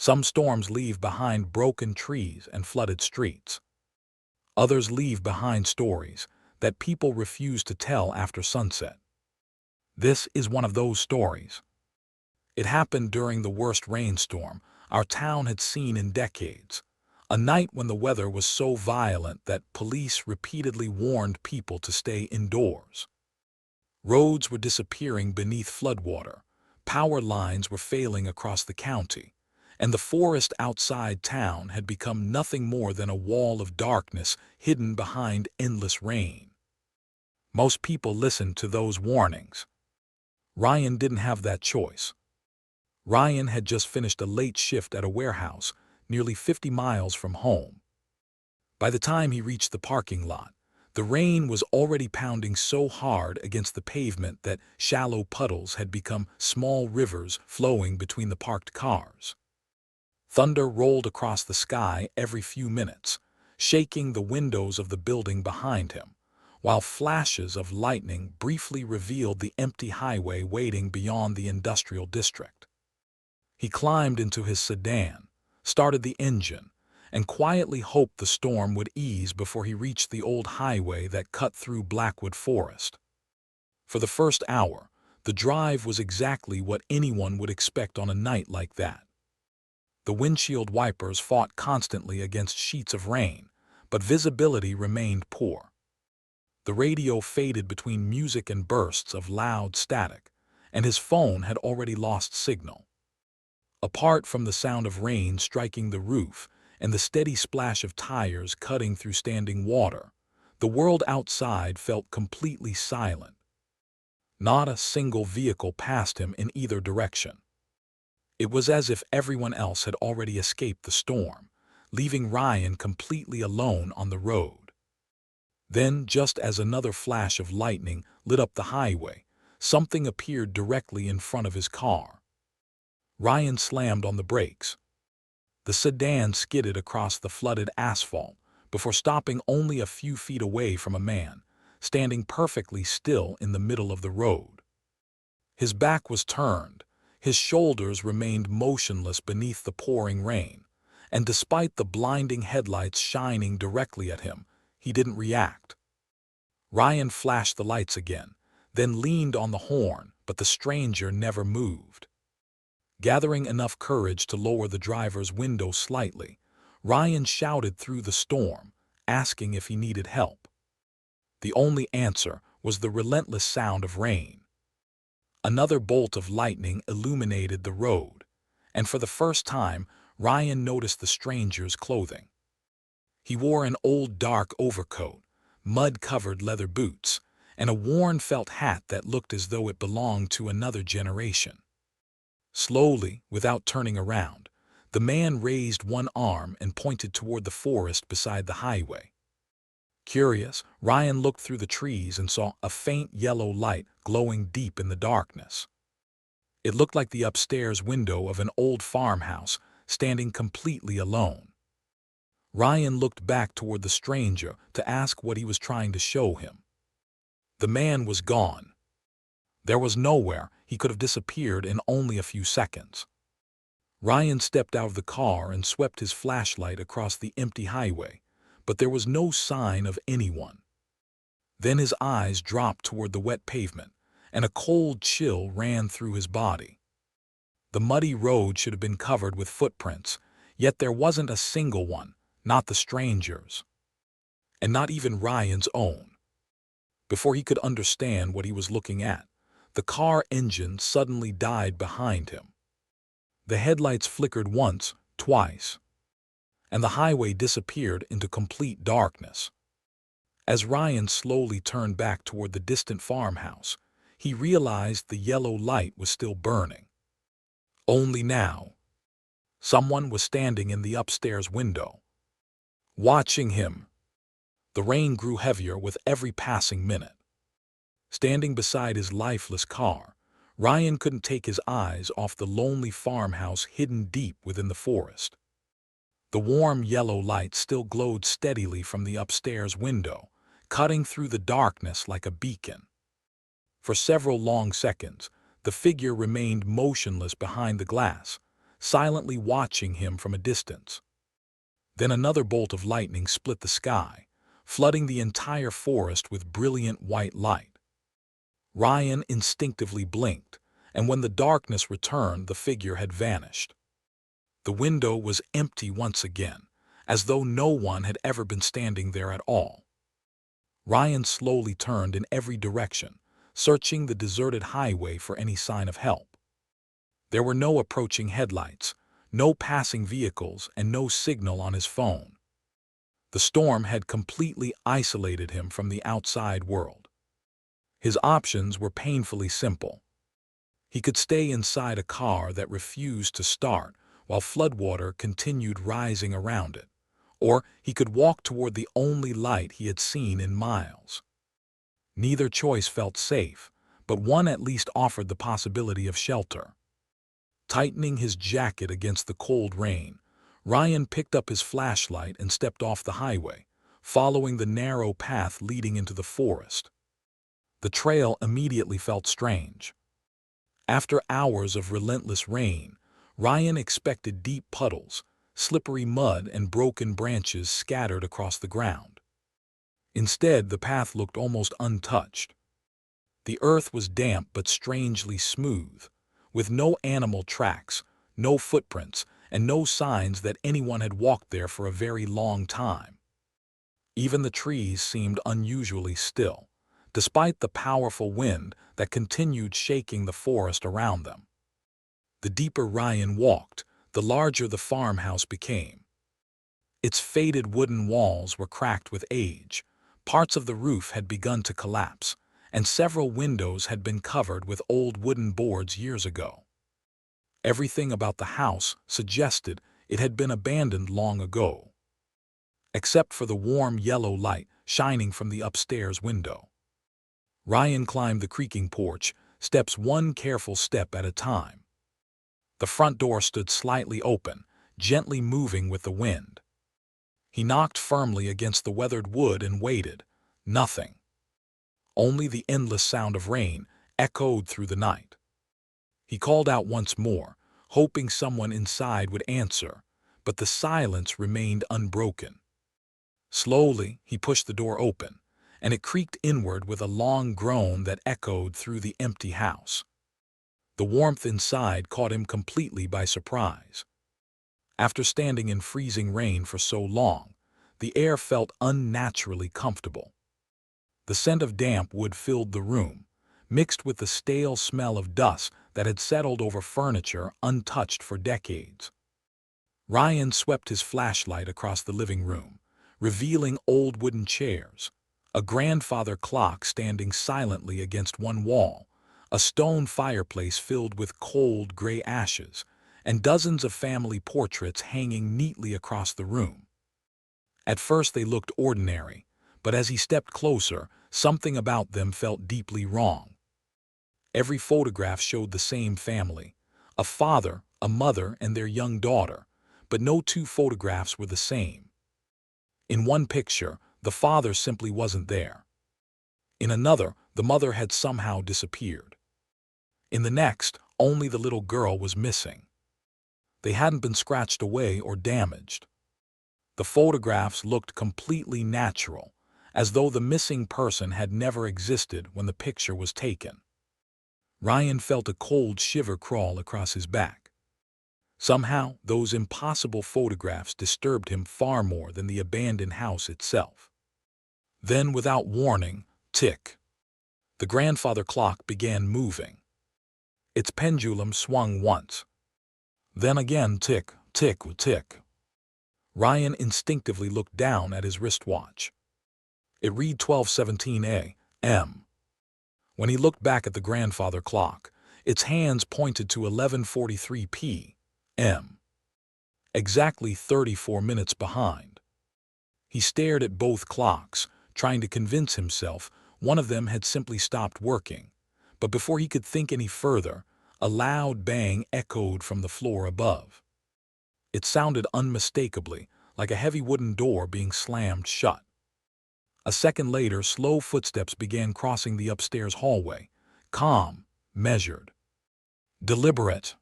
Some storms leave behind broken trees and flooded streets. Others leave behind stories that people refuse to tell after sunset. This is one of those stories. It happened during the worst rainstorm our town had seen in decades, a night when the weather was so violent that police repeatedly warned people to stay indoors. Roads were disappearing beneath floodwater, power lines were failing across the county, and the forest outside town had become nothing more than a wall of darkness hidden behind endless rain. Most people listened to those warnings. Ryan didn't have that choice. Ryan had just finished a late shift at a warehouse nearly 50 miles from home. By the time he reached the parking lot, the rain was already pounding so hard against the pavement that shallow puddles had become small rivers flowing between the parked cars. Thunder rolled across the sky every few minutes, shaking the windows of the building behind him, while flashes of lightning briefly revealed the empty highway waiting beyond the industrial district. He climbed into his sedan, started the engine, and quietly hoped the storm would ease before he reached the old highway that cut through Blackwood Forest. For the first hour, the drive was exactly what anyone would expect on a night like that. The windshield wipers fought constantly against sheets of rain, but visibility remained poor. The radio faded between music and bursts of loud static, and his phone had already lost signal. Apart from the sound of rain striking the roof and the steady splash of tires cutting through standing water, the world outside felt completely silent. Not a single vehicle passed him in either direction. It was as if everyone else had already escaped the storm, leaving Ryan completely alone on the road. Then, just as another flash of lightning lit up the highway, something appeared directly in front of his car. Ryan slammed on the brakes. The sedan skidded across the flooded asphalt before stopping only a few feet away from a man, standing perfectly still in the middle of the road. His back was turned, his shoulders remained motionless beneath the pouring rain, and despite the blinding headlights shining directly at him, he didn't react. Ryan flashed the lights again, then leaned on the horn, but the stranger never moved. Gathering enough courage to lower the driver's window slightly, Ryan shouted through the storm, asking if he needed help. The only answer was the relentless sound of rain. Another bolt of lightning illuminated the road, and for the first time, Ryan noticed the stranger's clothing. He wore an old dark overcoat, mud-covered leather boots, and a worn felt hat that looked as though it belonged to another generation. Slowly, without turning around, the man raised one arm and pointed toward the forest beside the highway. Curious, Ryan looked through the trees and saw a faint yellow light glowing deep in the darkness. It looked like the upstairs window of an old farmhouse, standing completely alone. Ryan looked back toward the stranger to ask what he was trying to show him. The man was gone. There was nowhere. He could have disappeared in only a few seconds. Ryan stepped out of the car and swept his flashlight across the empty highway, but there was no sign of anyone. Then his eyes dropped toward the wet pavement, and a cold chill ran through his body. The muddy road should have been covered with footprints, yet there wasn't a single one, not the stranger's, and not even Ryan's own. Before he could understand what he was looking at, the car engine suddenly died behind him. The headlights flickered once, twice, and the highway disappeared into complete darkness. As Ryan slowly turned back toward the distant farmhouse, he realized the yellow light was still burning. Only now, someone was standing in the upstairs window, watching him. The rain grew heavier with every passing minute. Standing beside his lifeless car, Ryan couldn't take his eyes off the lonely farmhouse hidden deep within the forest. The warm yellow light still glowed steadily from the upstairs window, cutting through the darkness like a beacon. For several long seconds, the figure remained motionless behind the glass, silently watching him from a distance. Then another bolt of lightning split the sky, flooding the entire forest with brilliant white light. Ryan instinctively blinked, and when the darkness returned, the figure had vanished. The window was empty once again, as though no one had ever been standing there at all. Ryan slowly turned in every direction, searching the deserted highway for any sign of help. There were no approaching headlights, no passing vehicles, and no signal on his phone. The storm had completely isolated him from the outside world. His options were painfully simple. He could stay inside a car that refused to start while floodwater continued rising around it, or he could walk toward the only light he had seen in miles. Neither choice felt safe, but one at least offered the possibility of shelter. Tightening his jacket against the cold rain, Ryan picked up his flashlight and stepped off the highway, following the narrow path leading into the forest. The trail immediately felt strange. After hours of relentless rain, Ryan expected deep puddles, slippery mud, and broken branches scattered across the ground. Instead, the path looked almost untouched. The earth was damp but strangely smooth, with no animal tracks, no footprints, and no signs that anyone had walked there for a very long time. Even the trees seemed unusually still, despite the powerful wind that continued shaking the forest around them. The deeper Ryan walked, the larger the farmhouse became. Its faded wooden walls were cracked with age, parts of the roof had begun to collapse, and several windows had been covered with old wooden boards years ago. Everything about the house suggested it had been abandoned long ago, except for the warm yellow light shining from the upstairs window. Ryan climbed the creaking porch, steps one careful step at a time. The front door stood slightly open, gently moving with the wind. He knocked firmly against the weathered wood and waited. Nothing. Only the endless sound of rain echoed through the night. He called out once more, hoping someone inside would answer, but the silence remained unbroken. Slowly, he pushed the door open, and it creaked inward with a long groan that echoed through the empty house. The warmth inside caught him completely by surprise. After standing in freezing rain for so long, the air felt unnaturally comfortable. The scent of damp wood filled the room, mixed with the stale smell of dust that had settled over furniture untouched for decades. Ryan swept his flashlight across the living room, revealing old wooden chairs, a grandfather clock standing silently against one wall, a stone fireplace filled with cold gray ashes, and dozens of family portraits hanging neatly across the room. At first they looked ordinary, but as he stepped closer, something about them felt deeply wrong. Every photograph showed the same family, a father, a mother, and their young daughter, but no two photographs were the same. In one picture, the father simply wasn't there. In another, the mother had somehow disappeared. In the next, only the little girl was missing. They hadn't been scratched away or damaged. The photographs looked completely natural, as though the missing person had never existed when the picture was taken. Ryan felt a cold shiver crawl across his back. Somehow, those impossible photographs disturbed him far more than the abandoned house itself. Then, without warning, tick. The grandfather clock began moving. Its pendulum swung once. Then again, tick, tick, tick. Ryan instinctively looked down at his wristwatch. It read 12:17 a.m. When he looked back at the grandfather clock, its hands pointed to 11:43 p.m., exactly 34 minutes behind. He stared at both clocks, trying to convince himself one of them had simply stopped working, but before he could think any further, a loud bang echoed from the floor above. It sounded unmistakably like a heavy wooden door being slammed shut. A second later, slow footsteps began crossing the upstairs hallway, calm, measured, deliberate.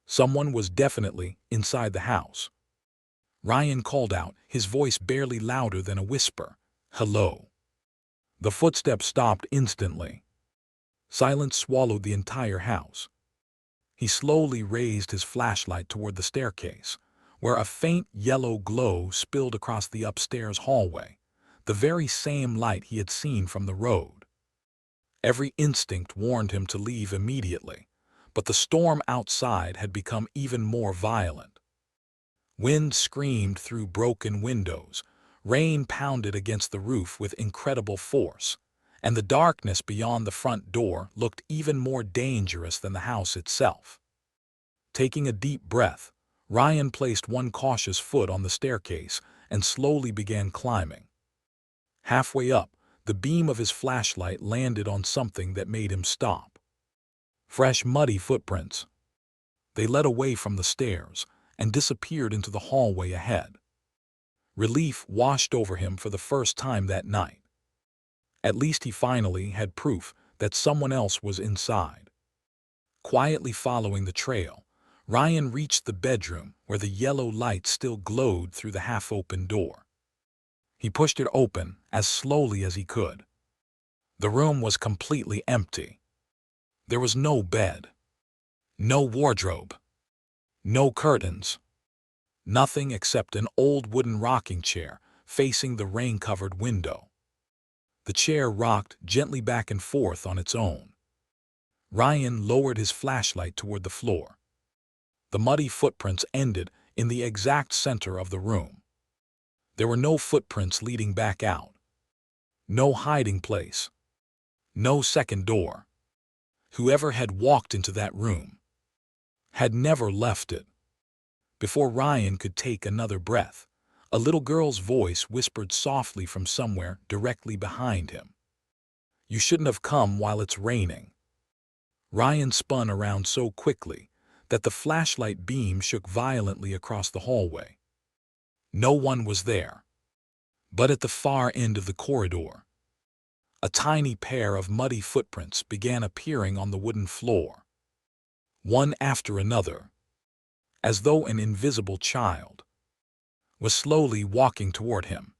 Someone was definitely inside the house. Ryan called out, his voice barely louder than a whisper. "Hello." The footsteps stopped instantly. Silence swallowed the entire house. He slowly raised his flashlight toward the staircase, where a faint yellow glow spilled across the upstairs hallway, the very same light he had seen from the road. Every instinct warned him to leave immediately, but the storm outside had become even more violent. Wind screamed through broken windows, rain pounded against the roof with incredible force, and the darkness beyond the front door looked even more dangerous than the house itself. Taking a deep breath, Ryan placed one cautious foot on the staircase and slowly began climbing. Halfway up, the beam of his flashlight landed on something that made him stop. Fresh, muddy footprints. They led away from the stairs and disappeared into the hallway ahead. Relief washed over him for the first time that night. At least he finally had proof that someone else was inside. Quietly following the trail, Ryan reached the bedroom where the yellow light still glowed through the half-open door. He pushed it open as slowly as he could. The room was completely empty. There was no bed, no wardrobe, no curtains, nothing except an old wooden rocking chair facing the rain-covered window. The chair rocked gently back and forth on its own. Ryan lowered his flashlight toward the floor. The muddy footprints ended in the exact center of the room. There were no footprints leading back out. No hiding place. No second door. Whoever had walked into that room had never left it. Before Ryan could take another breath, a little girl's voice whispered softly from somewhere directly behind him. "You shouldn't have come while it's raining." Ryan spun around so quickly that the flashlight beam shook violently across the hallway. No one was there. But at the far end of the corridor, a tiny pair of muddy footprints began appearing on the wooden floor. One after another, as though an invisible child was slowly walking toward him.